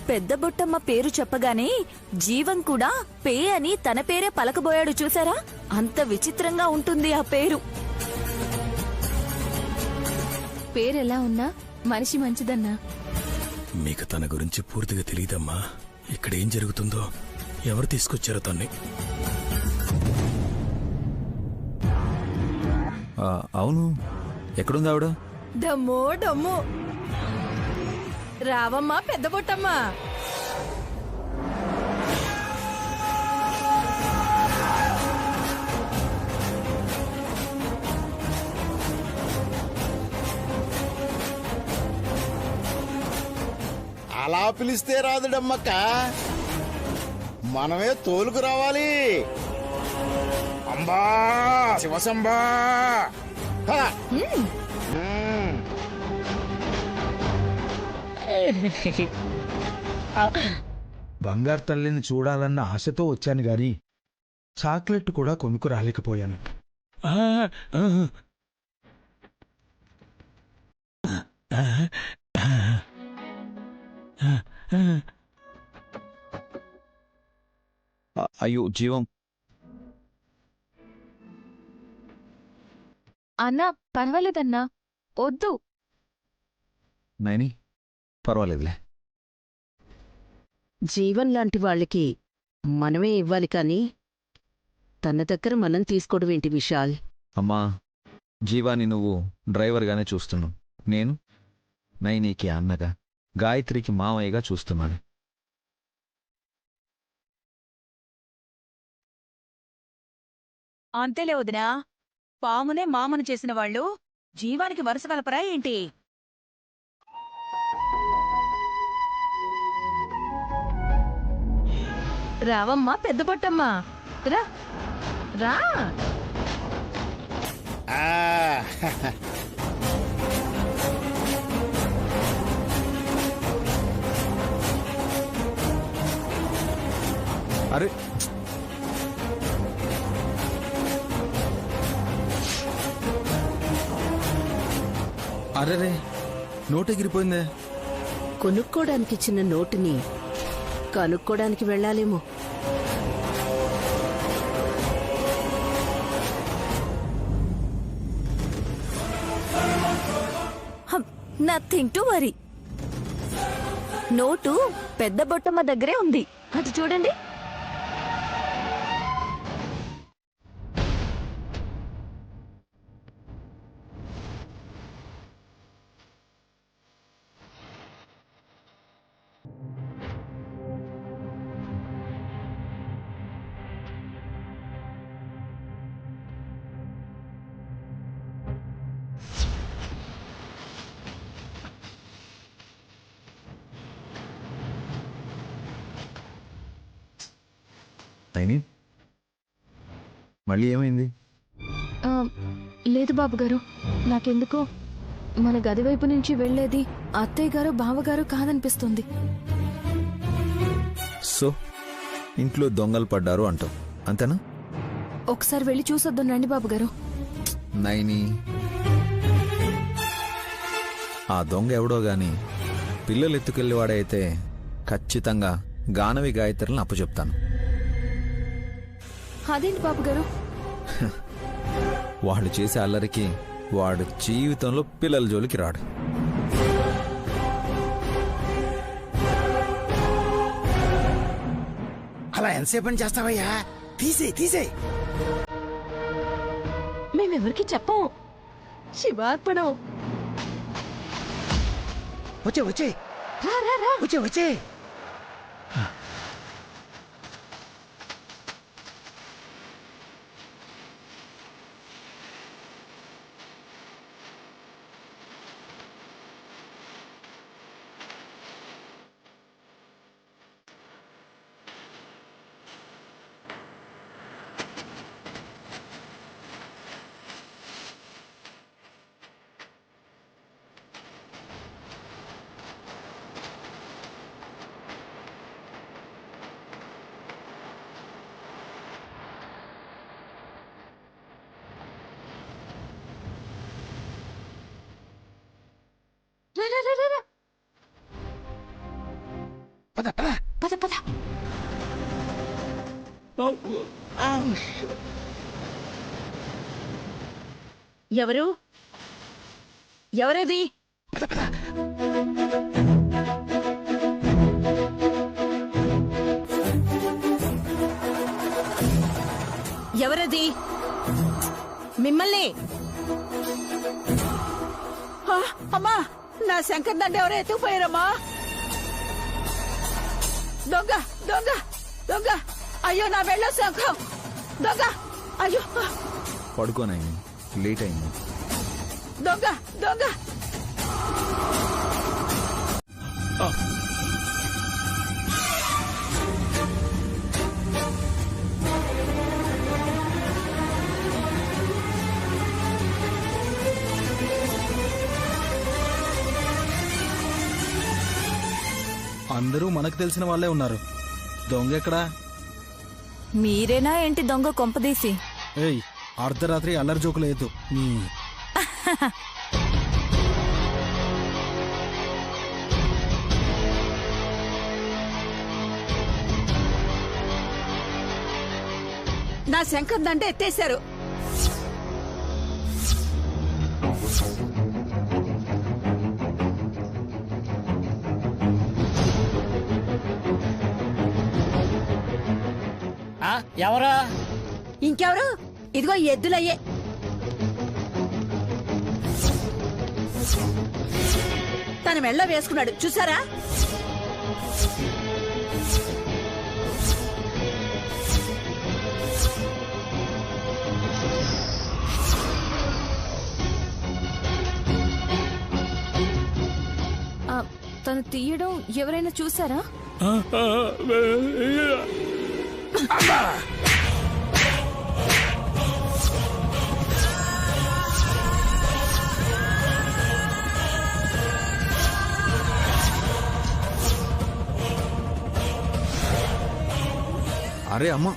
పెద్ద బొట్టమ్మ పేరు చెప్పగానే జీవం కూడా పే అని తన పేరే పలకబోయాడు చూసారా? అంత విచిత్రంగా ఉంటుంది ఆ పేరు. పేరెలా ఉన్నా మనిషి మంచిదన్నా. మీకు తన గురించి పూర్తిగా తెలియదమ్మా. ఇక్కడేం జరుగుతుందో, ఎవరు తీసుకొచ్చారో తన్ని. అవును, ఎక్కడుంది ఆవిడ? డమ్మో డమ్మో, రావమ్మా పెద్ద బొట్టమ్మ. అలా పిలిస్తే రాదు డమ్మక్క, మనమే తోలుకు రావాలి. అంబా శివసంబా. బంగారు తల్లిని చూడాలన్న ఆశతో వచ్చాను గాని చాక్లెట్ కూడా కొనుక్కు రాలేకపోయాను. అయ్యో జీవం. అన్నా పర్వాలేదన్నా, వద్దు. నైని పర్వాలేదులే. జీవన్ లాంటి వాళ్ళకి మనమే ఇవ్వాలి కాని తన దగ్గర మనం తీసుకోవడం ఏంటి విశాల్? అమ్మా, జీవాని నువ్వు డ్రైవర్గానే చూస్తున్నావు. నేను నైనికి అన్నగా, గాయత్రికి మామయ్యగా చూస్తున్నాను. అంతేలే వదినా, పామునే మామను చేసిన వాళ్ళు జీవానికి వరుస కలపరా ఏంటి? రావమ్మా పెద్ద బొట్టమ్మ, రా రా. అరే అరే నోటెగిరిపోయిందే. కొనుక్కోడానికిచ్చిన నోటుని కనుక్కోడానికి వెళ్ళాలేమో. Nothing to worry. నోటు పెద్ద బొట్టమ్మ దగ్గరే ఉంది, అది చూడండి. నైని, మళ్ళీ ఏమైంది? లేదు బాబుగారు, నాకెందుకో మన గది వైపు నుంచి వెళ్లేది అత్తయ్య గారు బావగారు కాదనిపిస్తుంది. సో ఇంట్లో దొంగలు పడ్డారు అంటావు, అంతేనా? ఒకసారి వెళ్ళి చూసొద్దాం రండి బాబుగారు. నైని, ఆ దొంగ ఎవడో గాని పిల్లలు ఎత్తుకెళ్ళేవాడైతే ఖచ్చితంగా గానవి గాయత్రులను అప్పచెప్తాను. అదేంటి బాబుగారు? వాడు చేసే అల్లరికి వాడు జీవితంలో పిల్లల జోలికి రాడు. అలా ఎంతసేపని చేస్తావయ్యా? తీసేయ్. మేమెవరికి చెప్పం. శివార్పణం. వచ్చే వచ్చే. పద పద. పద పద. ఎవరు ఎవరది? ఎవరది? మిమ్మల్ని. అమ్మా, నా శంకర్ దండ ఎవరో ఎత్తుకుపోయారమ్మా. దొంగ దొంగ దొంగ! అయ్యో, నా వెళ్ళో శంఖం! దొంగ! అయ్యో, పడుకోనాయి, లేట్ అయింది. దొంగ దొంగ! అందరూ మనకు తెలిసిన వాళ్ళే ఉన్నారు. దొంగ ఎక్కడా? మీరేనా ఏంటి దొంగ కొంపదీసి? ఏయ్, అర్ధరాత్రి అల్లరి జోకులేదు. నా శంకర్ దండ ఎత్తేశారు. ఎవరా? ఇంకెవరు? ఇదిగో ఎద్దులయ్యే. తన మెళ్ళ వేసుకున్నాడు, చూసారా? తను తీయడం ఎవరైనా చూసారా? అరే అమ్మా,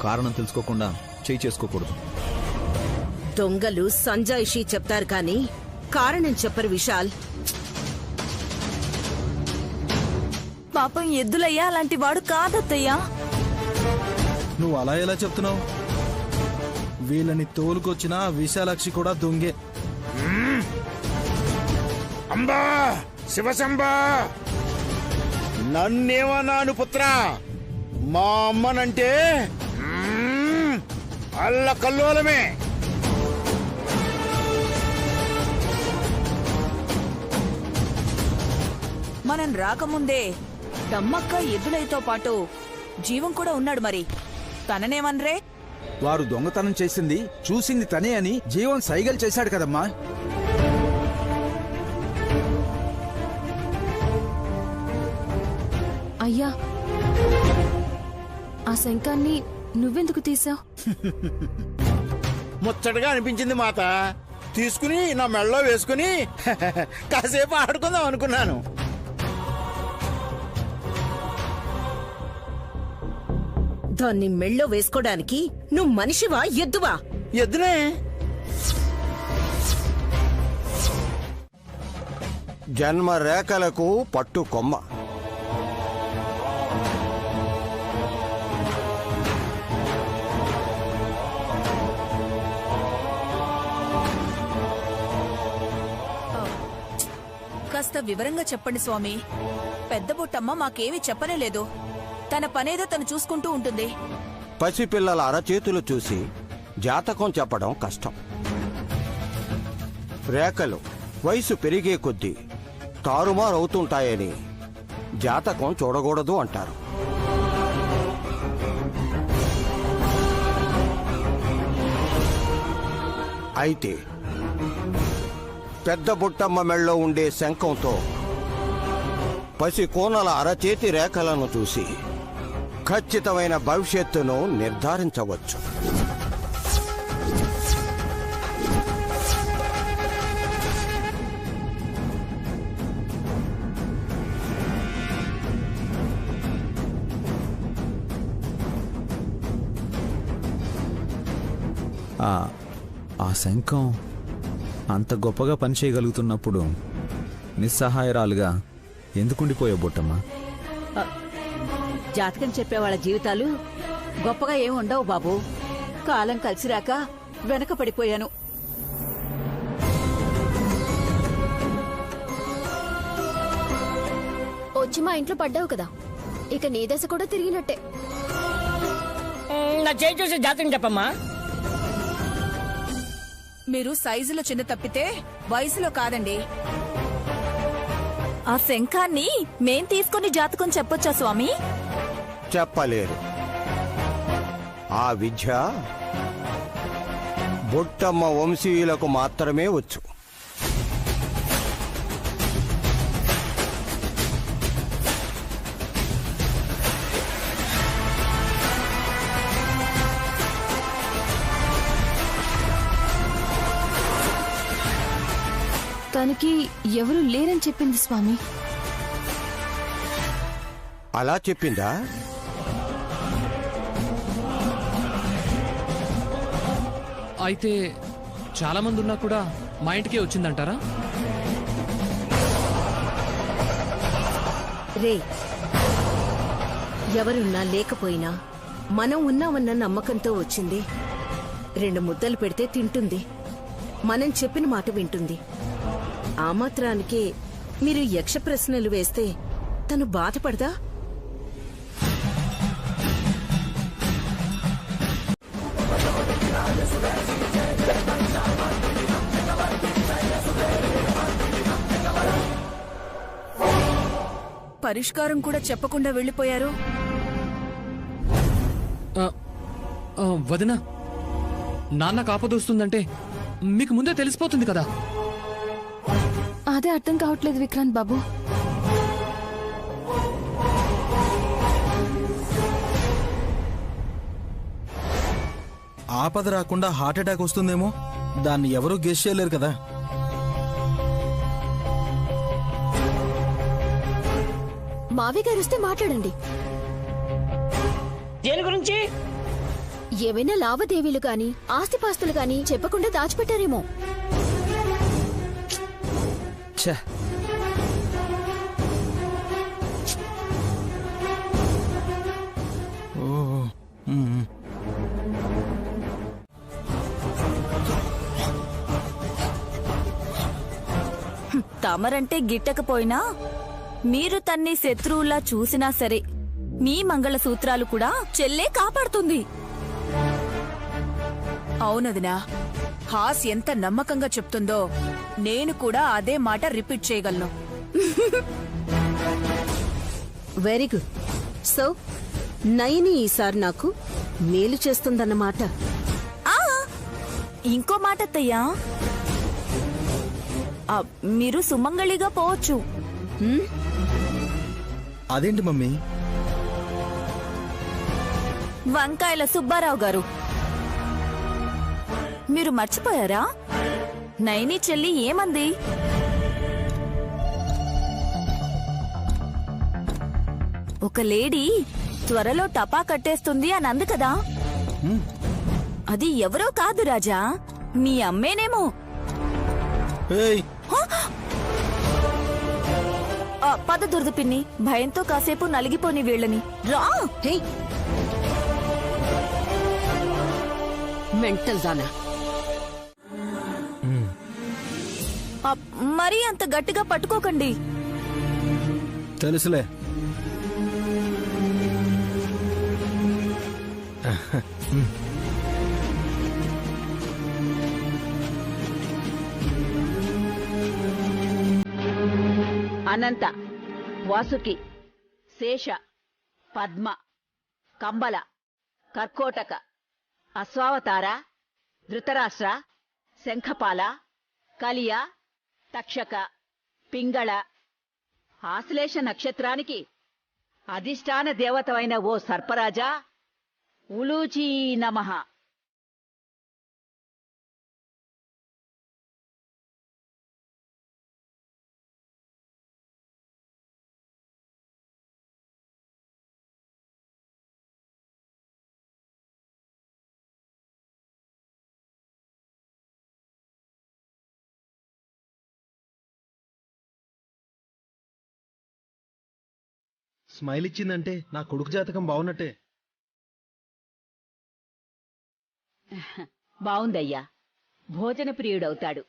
కారణం తెలుసుకోకుండా చేయి చేసుకోకూడదు. దొంగలు సంజాయిషి చెప్తారు కానీ కారణం చెప్పరు విశాల్. పాపం ఎద్దులయ్యా అలాంటి వాడు కాదత్తయ్యా. నువ్వు అలా ఎలా చెప్తున్నావు? వీళ్ళని తోలుకొచ్చిన విశాలాక్షి కూడా దొంగే. అంబా శివశంబా, నన్నేమన్నాను పుత్రా? మా అమ్మనంటే అల్ల కల్లోలమే. మనం రాకముందే దమ్మక్క ఎద్దులైతో పాటు జీవం కూడా ఉన్నాడు. మరి తననేమనరే? వారు దొంగతనం చేసింది చూసింది తనే అని జీవం సైగలు చేశాడు కదమ్మా. అయ్యా, ఆ శంఖాన్ని నువ్వెందుకు తీసావు? ముచ్చటగా అనిపించింది మాత. తీసుకుని నా మెళ్ళలో వేసుకుని కాసేపు ఆడుకుందాం అనుకున్నాను. దాన్ని మెళ్ళో వేసుకోడానికి నువ్వు మనిషివా ఎద్దువా? ఎద్దునే. జన్మ రేఖలకు పట్టు కొమ్మ. కాస్త వివరంగా చెప్పండి స్వామి. పెద్ద బొట్టమ్మ మాకేమీ చెప్పనే లేదు. తన పనేదో తను చూసుకుంటూ ఉంటుంది. పసిపిల్లల అరచేతులు చూసి జాతకం చెప్పడం కష్టం. రేఖలు వయసు పెరిగే కొద్దీ తారుమారవుతుంటాయని జాతకం చూడకూడదు అంటారు. అయితే పెద్ద బుట్టమ్మ మెళ్ళో ఉండే శంఖంతో పసి కోనల అరచేతి రేఖలను చూసి ఖచ్చితమైన భవిష్యత్తును నిర్ధారించవచ్చు. ఆ శంఖం అంత గొప్పగా పనిచేయగలుగుతున్నప్పుడు నిస్సహాయరాలుగా ఎందుకుండిపోయావు బొట్టమ్మా? జాతకం చెప్పే వాళ్ళ జీవితాలు గొప్పగా ఏమి ఉండవు బాబు. కాలం కలిసిరాక వెనక పడిపోయాను. వచ్చి మా ఇంట్లో పడ్డావు కదా, ఇక నీ దశ కూడా తిరిగినట్టే. నా చేయి చూసి జాతకం చెప్పమ్మా. మీరు సైజులో చిన్న తప్పితే వయసులో కాదండి. ఆ శంఖాన్ని మేం తీసుకుని జాతకం చెప్పొచ్చా స్వామి? చెప్పలేరు. ఆ విద్య బొట్టమ్మ వంశీయులకు మాత్రమే వచ్చు. తనకి ఎవరు లేరని చెప్పింది స్వామి. అలా చెప్పిందా? అయితే చాలా మంది ఉన్నా కూడా మా ఇంటికే వచ్చిందంటారా? రే, ఎవరున్నా లేకపోయినా మనం ఉన్నామన్న నమ్మకంతో వచ్చింది. 2 ముద్దలు పెడితే తింటుంది, మనం చెప్పిన మాట వింటుంది. ఆ మాత్రానికి మీరు యక్ష ప్రశ్నలు వేస్తే తను బాధపడదా? పరిష్కారం కూడా చెప్పకుండా వెళ్ళిపోయారు. వదినా, నాన్న ఆపదొస్తుందంటే మీకు ముందే తెలిసిపోతుంది కదా. అదే అర్థం కావట్లేదు విక్రాంత్ బాబు. ఆపద రాకుండా హార్ట్ అటాక్ వస్తుందేమో, దాన్ని ఎవరూ గెస్ చేయలేరు కదా. మావి గారు వస్తే మాట్లాడండి. దేని గురించి? ఏమైనా లావాదేవీలు గాని ఆస్తిపాస్తులు గాని చెప్పకుండా దాచిపెట్టారేమో. ఛే, తమరంటే గిట్టకపోయినా మీరు తన్ని శత్రువులా చూసినా సరే మీ మంగళసూత్రాలు కూడా చెల్లే కాపాడుతుంది. అవునదినా, హాస్ ఎంత నమ్మకంగా చెప్తుందో నేను కూడా అదే మాట రిపీట్ చేయగలను. Very good. సో నయని ఈసారి నాకు మేలు చేస్తుందన్నమాట. ఆ ఇంకో మాట అత్తయ్యా, మీరు సుమంగళిగా పోవచ్చు. అదేంటి మమ్మీ? వంకాయల సుబ్బారావు గారు, మీరు మర్చిపోయారా? నైని చెల్లి ఏమంది? ఒక లేడీ త్వరలో టపా కట్టేస్తుంది అని అంది కదా. అది ఎవరో కాదు రాజా, మీ అమ్మేనేమో. పద దురద పిన్ని, భయంతో కాసేపు నలిగిపోని వీళ్ళని. రా. మెంటల్ దానా? మరీ అంత గట్టిగా పట్టుకోకండి. తెలుసులే. అనంత, వాసుకి, శేష, పద్మ, కంబల, కర్కోటక, అశ్వావతార, ధృతరాష్ట్ర, శంఖపాల, కలియ, తక్షక, పింగళ, ఆశ్లేష నక్షత్రానికి అధిష్టాన దేవతవైన ఓ సర్పరాజా, ఉలూచీ నమః. స్మైల్ ఇచ్చిందంటే నా కొడుకు జాతకం బాగున్నట్టే. బావుందయ్యా, భోజన ప్రియుడవుతాడు.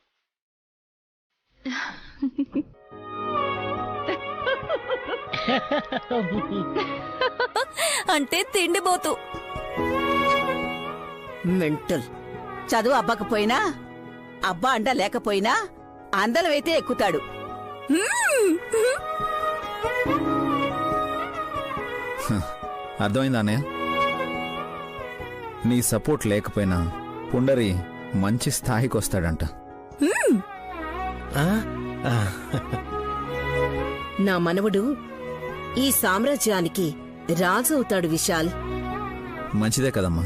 అంటే తిండిపోతూ. మెంటల్. చదువు అబ్బకపోయినా, అబ్బా అండ లేకపోయినా అందలమైతే ఎక్కుతాడు. అర్థమైందా అన్నయ్య? నీ సపోర్ట్ లేకపోయినా పుండరి మంచి స్థాయికి వస్తాడంట. నా మనవడు ఈ సామ్రాజ్యానికి రాజు అవుతాడు విశాల్. మంచిదే కదమ్మా.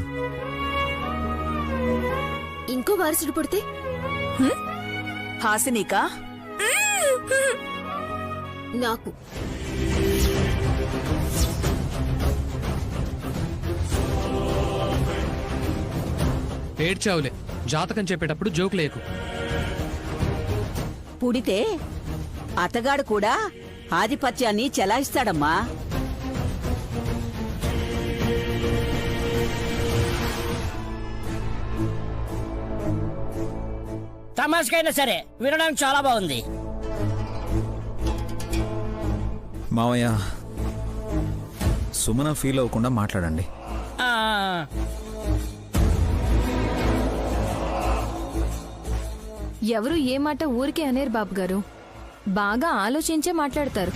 ఇంకో వారసుడు పుడితే హాసినికా? నాకు ఏడ్చావులే, జాతకం చెప్పేటప్పుడు జోక్ లేకు. పుడితే అతగాడు కూడా ఆధిపత్యాన్ని చెలాయిస్తాడమ్మా. తమాషకైనా సరే వినడానికి చాలా బాగుంది. మావయ్య, సుమన ఫీల్ అవ్వకుండా మాట్లాడండి. ఎవరు ఏ మాట ఊరికే అనేరు బాబు గారు. బాగా ఆలోచించే మాట్లాడతారు.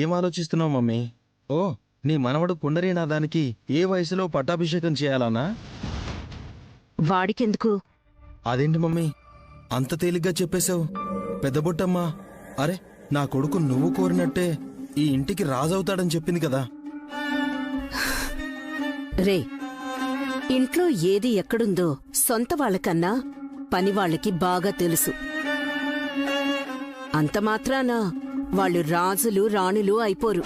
ఏం ఆలోచిస్తున్నావు మమ్మీ? ఓ, నీ మనవడు పుండరీనాథానికి ఏ వయసులో పట్టాభిషేకం చేయాలన్నా? వాడికెందుకు? అదేంటి మమ్మీ అంత తేలిగ్గా చెప్పేశావు? పెద్దబొట్టమ్మా, అరే నా కొడుకు నువ్వు కోరినట్టే ఈ ఇంటికి రాజవుతాడని చెప్పింది కదా. రే, ఇంట్లో ఏది ఎక్కడుందో సొంత వాళ్ళకన్నా పనివాళ్ళకి బాగా తెలుసు. అంత మాత్రాన వాళ్ళు రాజులు రాణులు అయిపోరు.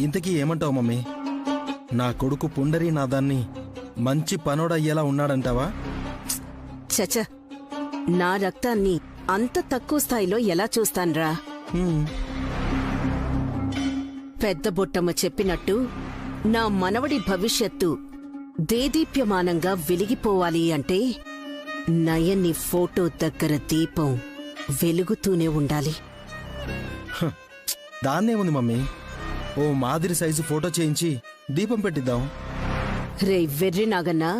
ఇంతకీ ఏమంటావు మమ్మీ? నా కొడుకు పుండరీనాథాన్ని మంచి పనోడయ్యేలా ఉన్నాడంటావా? చచ, నా రక్తాన్ని అంత తక్కువ స్థాయిలో ఎలా చూస్తాన్రా? పెద్ద బొట్టమ్మ చెప్పినట్టు నా మనవడి భవిష్యత్తు దేదీప్యమానంగా వెలిగిపోవాలి అంటే నయన్ని ఫోటో దగ్గర దీపం వెలుగుతూనే ఉండాలి. దాన్నేముంది మమ్మీ, ఓ మాదిరి సైజు ఫోటో చేయించి దీపం పెట్టిద్దాం. రే వెర్రి నాగన్నా,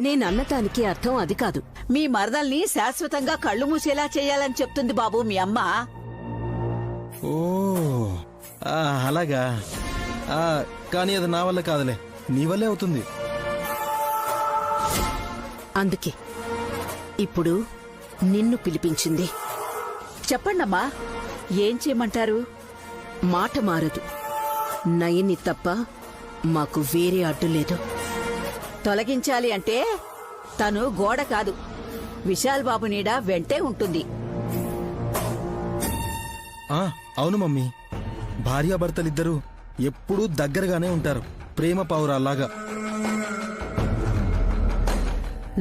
నేనన్నదానికి అర్థం అది కాదు. మీ మరదల్ని శాశ్వతంగా కళ్ళు మూసేలా చేయాలని చెప్తుంది బాబు మీ అమ్మ. ఓ అలాగా? కానీ అది నా వల్ల కాదులే, నీ వల్లే అవుతుంది. అందుకే ఇప్పుడు నిన్ను పిలిపించింది. చెప్పండమ్మా, ఏం చేయమంటారు? మాట మారదు. నయన్ని తప్ప మాకు వేరే అడ్డు లేదు. తొలగించాలి అంటే తను గోడ కాదు, విశాల్ బాబు నీడ వెంటే ఉంటుంది. అవును మమ్మీ, భార్యాభర్తలిద్దరూ ఎప్పుడూ దగ్గరగానే ఉంటారు, ప్రేమ పావురాల్లాగా.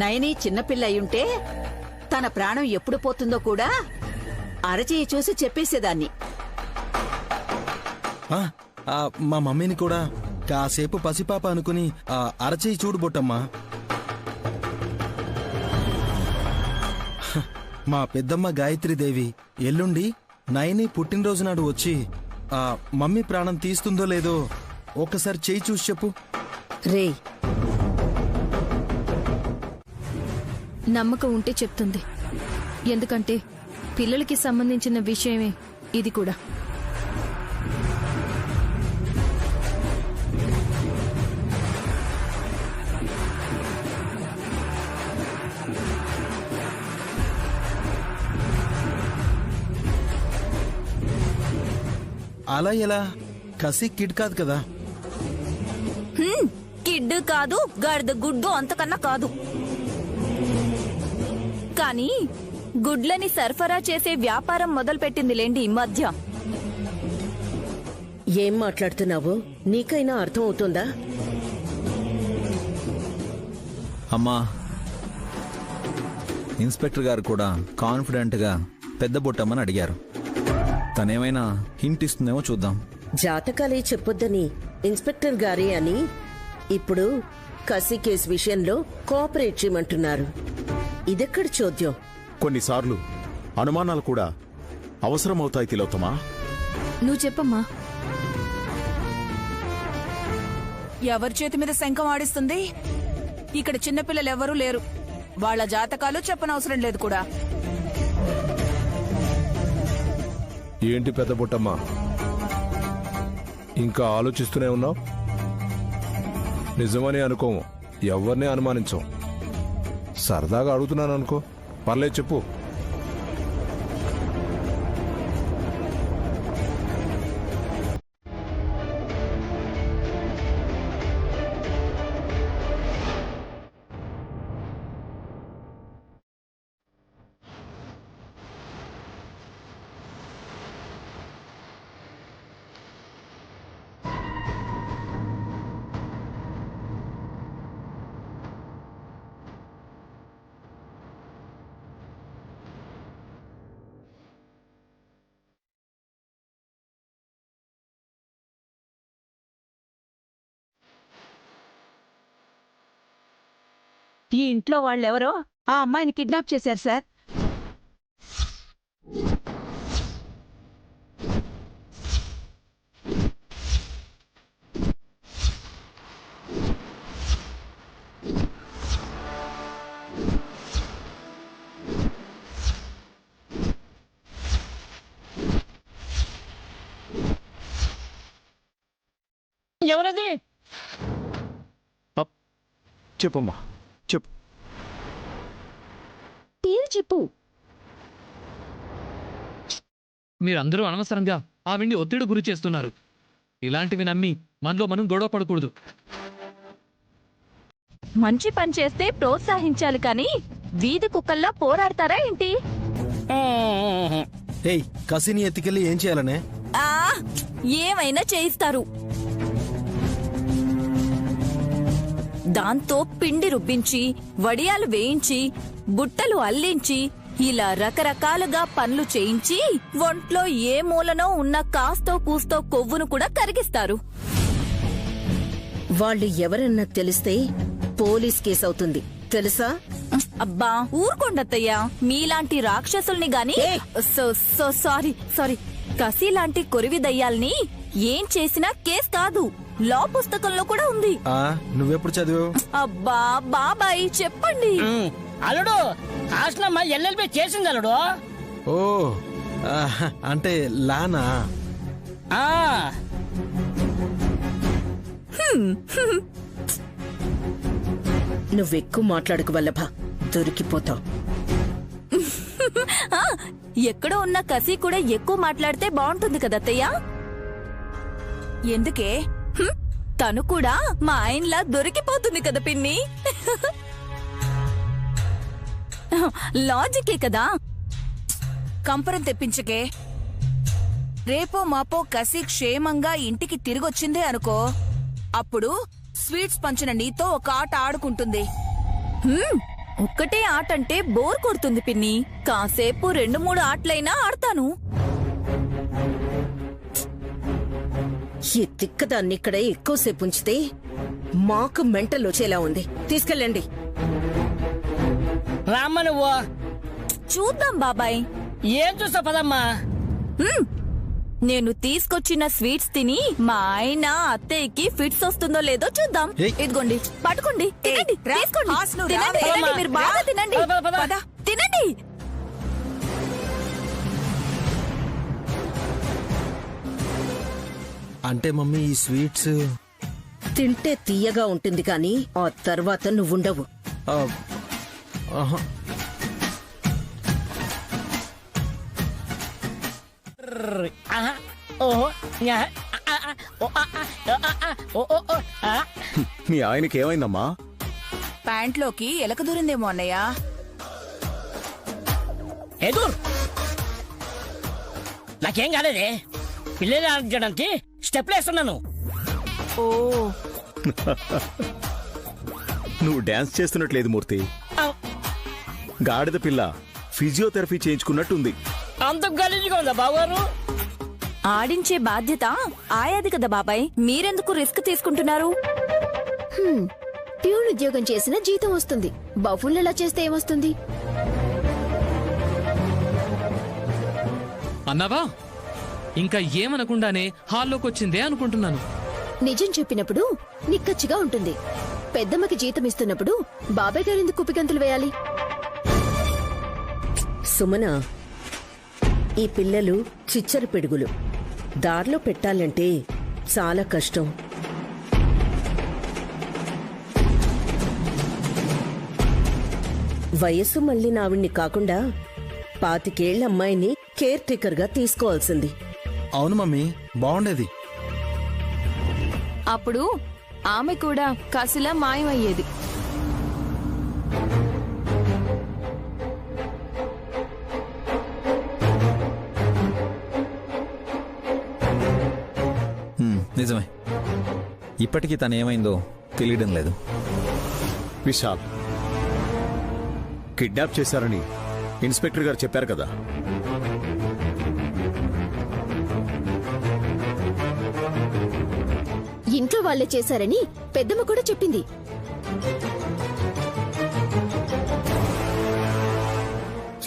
నయని చిన్నపిల్ల అయ్యుంటే తన ప్రాణం ఎప్పుడు పోతుందో కూడా అరచేయి చూసి చెప్పేసేదాన్ని. మా మమ్మీని కూడా కాసేపు పసిపాప అనుకుని అరచేయి చూడు బొట్టమ్మా. మా పెద్దమ్మ గాయత్రీదేవి ఎల్లుండి నయని పుట్టినరోజు నాడు వచ్చి మమ్మీ ప్రాణం తీస్తుందో లేదో ఒక్కసారి చేయి చూసి చెప్పు. రే, నమ్మకం ఉంటే చెప్తుంది. ఎందుకంటే పిల్లలకి సంబంధించిన విషయమే ఇది కూడా. అలా ఎలా? కసి కిడ్ కాదు కదా. కిడ్ కాదు, గర్ద గుడ్డు అంతకన్నా కాదు. కానీ గుడ్లని సరఫరా చేసే వ్యాపారం మొదలుపెట్టిందిలేండి ఈ మధ్య. ఏం మాట్లాడుతున్నావు? నీకైనా అర్థం అవుతుందా? అమ్మా, ఇన్స్పెక్టర్ గారు కూడా కాన్ఫిడెంట్గా పెద్ద బొట్టమ్మని అడిగారు. తనేమైనా హింట్ ఇస్తుందేమో చూద్దాం. జాతకాలే చెప్పొద్దని ఇన్స్పెక్టర్ గారే అని ఇప్పుడు కసి కేసు విషయంలో కోఆపరేట్ చేయమంటున్నారు. ఇదెక్కడ చోద్యం? కొన్నిసార్లు అనుమానాలు కూడా అవసరమవుతాయి తిలోత్తమా. నువ్వు చెప్పమ్మా. ఎవరి చేతి మీద శంఖం ఆడిస్తుంది? ఇక్కడ చిన్నపిల్లలు ఎవరూ లేరు. వాళ్ళ జాతకాలు చెప్పనవసరం లేదు కూడా. ఏంటి పెద్ద బుట్టమ్మా, ఇంకా ఆలోచిస్తూనే ఉన్నావు? నిజమని అనుకోము, ఎవరిని అనుమానించం. సరదాగా అడుగుతున్నాను అనుకో. పర్లేదు, చెప్పు. ఈ ఇంట్లో వాళ్ళెవరో ఆ అమ్మాయిని కిడ్నాప్ చేశారు సార్. ఎవరది? చెప్పమ్మా, చెప్పు. పేరు చెప్పు. మీరందరూ అనవసరంగా ఆవిడ్ని ఒత్తిడి గురి చేస్తున్నారు. ఇలాంటివి నమ్మి మనలో మనం గొడవ పడకూడదు. మంచి పని చేస్తే ప్రోత్సహించాలి కానీ వీధి కుక్కల్లా పోరాడతారా ఏంటి? ఏయ్, కసిని ఎత్తికెళ్ళి ఏం చేయాలనే? ఏమైనా చేయిస్తారు. దాంతో పిండి రుబ్బించి, వడియాలు వేయించి, బుట్టలు అల్లించి, ఇలా రకరకాలుగా పనులు చేయించి ఒంట్లో ఏ మూలనో ఉన్న కాస్తో కూస్తో కొవ్వును కూడా కరిగిస్తారు. వాళ్ళు ఎవరన్నా తెలిస్తే పోలీస్ కేసు అవుతుంది, తెలుసా? అబ్బా ఊరుకోండత్తయ్యా, మీలాంటి రాక్షసుల్ని గాని సారీ కసి లాంటి కొరివి దయ్యాల్ని ఏం చేసినా కేస్ కాదు, లా పుస్తకంలో కూడా ఉంది. నువ్వెప్పుడు చదివావు? అబ్బా బాబాయ్ చెప్పండి. అల్లుడు, హాస్టలమ్మ ఎల్ఎల్బి చేసింది అల్లుడు. ఓ, అంటే లానా? నువ్వెక్కువ మాట్లాడకు వల్లభ, దొరికిపోతావు. ఎక్కడో ఉన్న కసి కూడా ఎక్కువ మాట్లాడితే బాగుంటుంది కదా అత్తయ్య. ఎందుకే? తను కూడా మా ఆయనలా దొరికిపోతుంది కదా పిన్ని. లాజికే కదా. కంపరం తెప్పించకే. రేపో మాపో కసి క్షేమంగా ఇంటికి తిరిగొచ్చిందే అనుకో, అప్పుడు స్వీట్స్ పంచిన నీతో ఒక ఆట ఆడుకుంటుంది. ఒక్కటే ఆట అంటే బోర్ కొడుతుంది పిన్ని. కాసేపు 2-3 ఆటలైనా ఆడతాను. ఈ తిక్కదాన్ని ఇక్కడ ఎక్కువసేపు ఉంచితే మాకు మెంటల్ వచ్చేలా ఉంది. తీసుకెళ్ళండి. రామ్మ నువ్వు. చూద్దాం బాబాయ్. ఏం చూసా పదమ్మా. నేను తీసుకొచ్చిన స్వీట్స్ తిని మా ఆయన అత్తయ్యకి ఫిట్స్ వస్తుందో లేదో చూద్దాం. ఇదిగోండి, పట్టుకోండి, తినండి, తీసుకోండి, తినండి, తినండి, మీరు బాగా తినండి, తినండి. అంటే మమ్మీ ఈ స్వీట్స్ తింటే తీయగా ఉంటుంది కానీ ఆ తర్వాత నువ్వుండవు. ఓహో న్యా, ఆ, ఆ, ఓ, ఆ, ఆ, ఓ, ఓ, ఓ, ఆ. మీ ఆయనకి ఏమైందమ్మా? ప్యాంట్లోకి ఎలక దూరిందేమో అన్నయ్య. ఏదో నాకేం కాలేదే, పిల్లలు ఆడించడానికి స్టెప్లు వేస్తున్నాను. ఓ నువ్వు డాన్స్ చేస్తున్నట్లేదు మూర్తి. గాడిద పిల్ల ఫిజియోథెరపీ చేయించుకున్నట్టుంది. అంత గలీజ్గా ఉందా బావగారు? ఆడించే బాధ్యత ఆయాది కదా బాబాయ్, మీరెందుకు రిస్క్ తీసుకుంటున్నారు? ప్యూన్ ఉద్యోగం చేసిన జీతం వస్తుంది, బఫున్లు ఎలా చేస్తే ఏమొస్తుంది? అన్నావా? ఇంకా ఏమనకుండానే హాల్లోకి వచ్చిందే అనుకుంటున్నాను. నిజం చెప్పినప్పుడు నిక్కచ్చిగా ఉంటుంది. పెద్దమ్మకి జీతం ఇస్తున్నప్పుడు బాబాయ్ గారు ఎందుకు కుప్పిగంతులు వేయాలి? సుమన, ఈ పిల్లలు చిచ్చర పిడుగులు, దారిలో పెట్టాలంటే చాలా కష్టం. వయస్సు మళ్ళీ నావిడ్ని కాకుండా 25 ఏళ్ల అమ్మాయిని కేర్ టేకర్ గా తీసుకోవాల్సింది. అవును మమ్మీ, బాగుండేది. అప్పుడు ఆమె కూడా కాసిలా మాయమయ్యేది. నిజమే, ఇప్పటికీ తను ఏమైందో తెలియడం లేదు. విశాల్, కిడ్నాప్ చేశారని ఇన్స్పెక్టర్ గారు చెప్పారు కదా. ఇంట్లో వాళ్లే చేశారని పెద్దమ్మ కూడా చెప్పింది.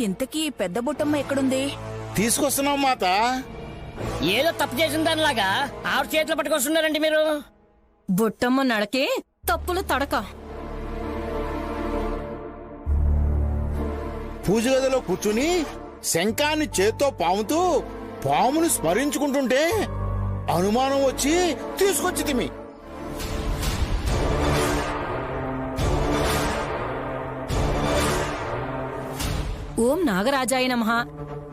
ఇంతకీ పెద్ద బుట్టమ్మ ఎక్కడుంది? తీసుకొస్తున్నాం మాత. ఏదో తప్పు చేసిన దానిలాగా ఆవిడ చేతిలో పట్టుకొస్తున్నారండి మీరు. బుట్టమ్మ నడకే తప్పులు తడక. పూజ గదిలో కూర్చుని శంఖాన్ని చేత్తో పాముతూ పామును స్మరించుకుంటుంటే అనుమానం వచ్చి తీసుకొచ్చి తిమి. ఓం నాగరాజాయ నమః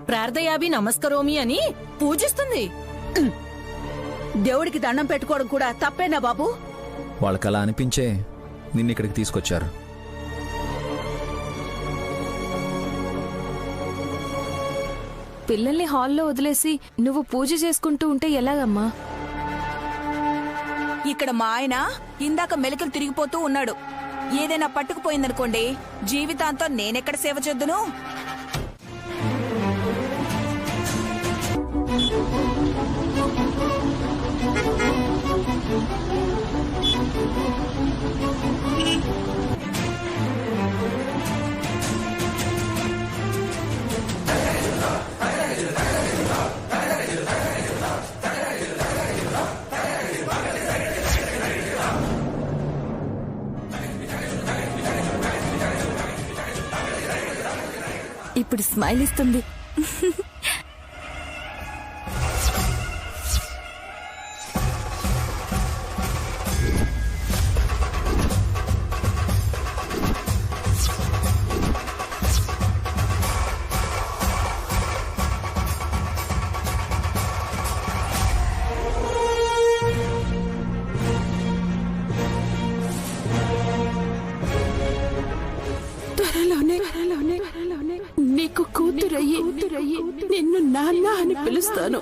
ప్రార్థయాభి నమస్కరోమి అని పూజిస్తుంది. దేవుడికి దండం పెట్టుకోవడం కూడా తప్పేనా బాబు? వాళ్ళకి అలా అనిపించే నిన్నిక్కడికి తీసుకొచ్చారు. పిల్లల్ని హాల్లో వదిలేసి నువ్వు పూజ చేసుకుంటూ ఉంటే ఎలాగమ్మా? ఇక్కడ మా ఆయన ఇందాక మెలికలు తిరిగిపోతూ ఉన్నాడు. ఏదైనా పట్టుకుపోయిందనుకోండి, జీవితాంతం నేనెక్కడ సేవ చేద్దును? ఇప్పుడు స్మైల్ ఇస్తుంది. నీకు కూతురయ్యి నిన్ను నాన్న అని పిలుస్తాను.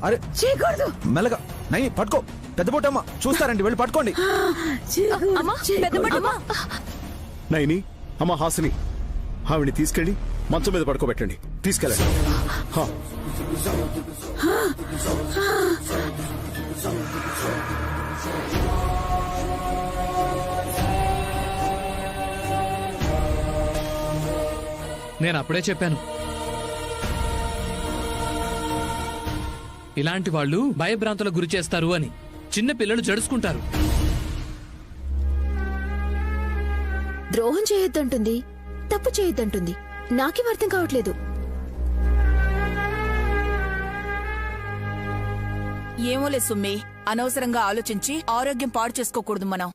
అరే చేయకూడదు. మెల్లగా నై పట్టుకో. పెద్ద బొట్టమ్మ చూస్తారండి, వెళ్ళి పట్టుకోండి. నైని, అమ్మ హాసిని, ఆవిడ్ని తీసుకెళ్ళి మంచం మీద పడుకోబెట్టండి. తీసుకెళ్ళండి. హా. నేను అప్పుడే చెప్పాను, ఇలాంటి వాళ్ళు భయభ్రాంతులకు గురి చేస్తారు అని. చిన్న పిల్లలు జడుచుకుంటారు. ద్రోహం చేయొద్దంటుంది, తప్పు చేయొద్దంటుంది. నాకేం అర్థం కావట్లేదు. ఏమోలే సుమ్మి, అనవసరంగా ఆలోచించి ఆరోగ్యం పాడు చేసుకోకూడదు మనం.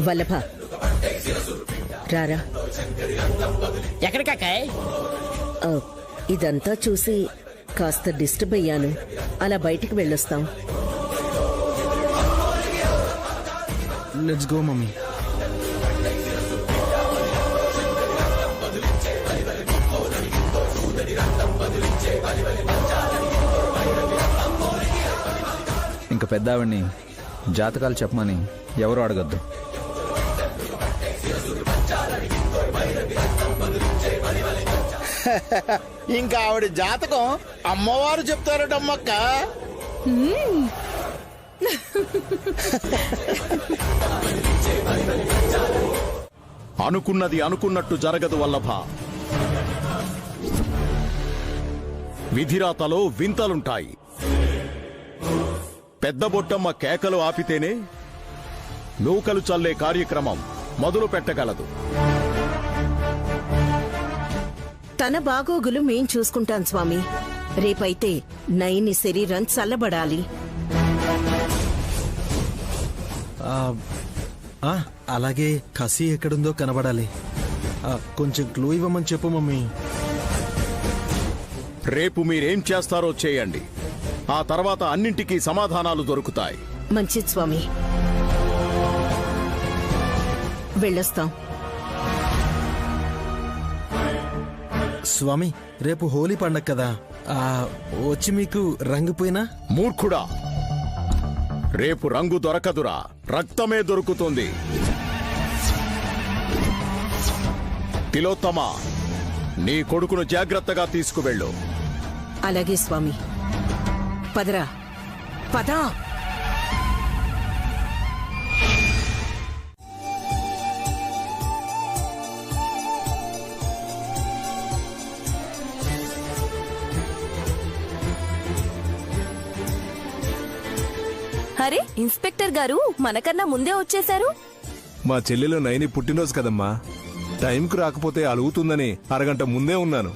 వల్లభ, రారా. ఎక్కడికాకాయ్? ఇదంతా చూసి కాస్త డిస్టర్బ్ అయ్యాను. అలా బయటికి వెళ్ళొస్తాం. Let's go mummy. ఇంక పెద్ద ఆవిడ్ని జాతకాలు చెప్పమని ఎవరు అడగద్దు. ఇంకా ఆవిడ జాతకం అమ్మవారు చెప్తారటమ్మక్క. అనుకున్నది అనుకున్నట్టు జరగదు వల్లభ. విధిరాతలో వింతలుంటాయి. పెద్ద బొట్టమ్మ కేకలు ఆపితేనే నూకలు చల్లే కార్యక్రమం మొదలు పెట్టగలదు. తన బాగోగులు మేం చూసుకుంటాం స్వామి. రేపైతే నయని శరీరం చల్లబడాలి. అలాగే కసి ఎక్కడుందో కనబడాలి. కొంచెం క్లూ ఇవ్వమని చెప్పు మమ్మీ. రేపు మీరేం చేస్తారో చేయండి. ఆ తర్వాత అన్నింటికీ సమాధానాలు దొరుకుతాయి. మంచిది స్వామి, వెళ్ళొస్తాం. స్వామి, రేపు హోలీ పండగ కదా, వచ్చి మీకు రంగు పోయినా? మూర్ఖుడా, రేపు రంగు దొరకదురా, రక్తమే దొరుకుతుంది. తిలోత్తమ, నీ కొడుకును జాగ్రత్తగా తీసుకువెళ్ళు. అలాగే స్వామి. పదరా, పదా. అరే, ఇన్స్పెక్టర్ గారు మనకన్నా ముందే వచ్చేశారు. మా చెల్లెలు నైని పుట్టినరోజు కదమ్మా, టైంకు రాకపోతే అలుగుతుందని అరగంట ముందే ఉన్నాను.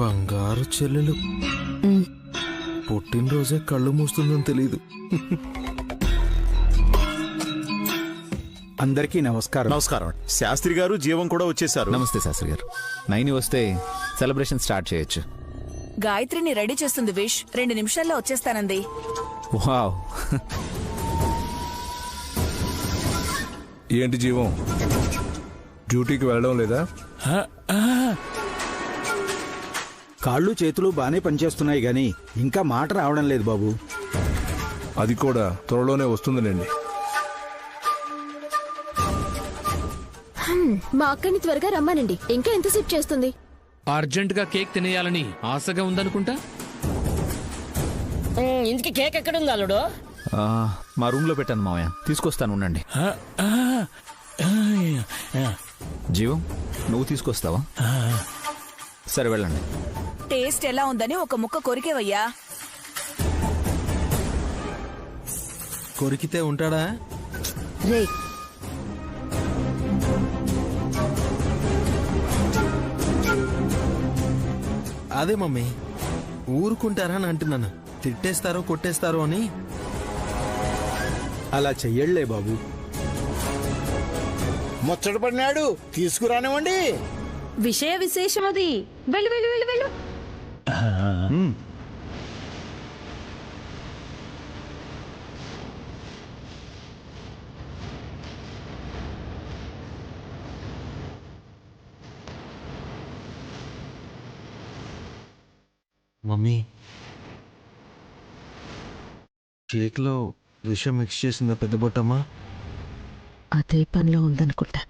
బంగారు చెల్లెలు పుట్టినరోజే కళ్ళు మూస్తుందని తెలీదు. అందరికీ నమస్కారం. నమస్కారం. శాస్త్రి గారు, జీవం కూడా వచ్చేశారు. నమస్తే శాస్త్రి గారు. నైని వస్తే సెలబ్రేషన్ స్టార్ట్ చేయొచ్చు. గాయత్రిని రెడీ చేస్తుంది విష్. 2 నిమిషాల్లో వచ్చేస్తానంది. వావ్. ఏంటి జీవం, డ్యూటీకి వెళ్ళడం లేదా? కాళ్ళు చేతులు బానే పనిచేస్తున్నాయి గాని ఇంకా మాట రావడం లేదు బాబు. అది కూడా త్వరలోనే వస్తుందిలేండి. మా అక్కని త్వరగా రమ్మానండి. ఇంకా ఎంతసేపు చేస్తుంది? అర్జెంట్ గా కేక్ తినేయాలని ఆశగా ఉందనుకుంటా. ఇంటికి కేక్ ఎక్కడుంది అల్లుడు? మా రూమ్ లో పెట్టాను మావయ్య, తీసుకొస్తాను ఉండండి. జీవం, నువ్వు తీసుకొస్తావా? సరే వెళ్ళండి. టేస్ట్ ఎలా ఉందని ఒక ముక్క కొరికేవయ్యా. కొరికితే ఉంటాడా? రే, అదే మమ్మీ, ఊరుకుంటారా అని అంటున్నాను. తిట్టేస్తారో కొట్టేస్తారో అని. అలా చెయ్యళ్లే బాబు. ముచ్చట పడినాడు, తీసుకురానివ్వండి. విషయ విశేషం అది. వెళ్ళు వెళ్ళు వెళ్ళు వెళ్ళు. మమ్మీ, కేక్లో విషం మిక్స్ చేసిందా పెద్ద బొట్టమ్మా? అదే పనిలో ఉందనుకుంటా.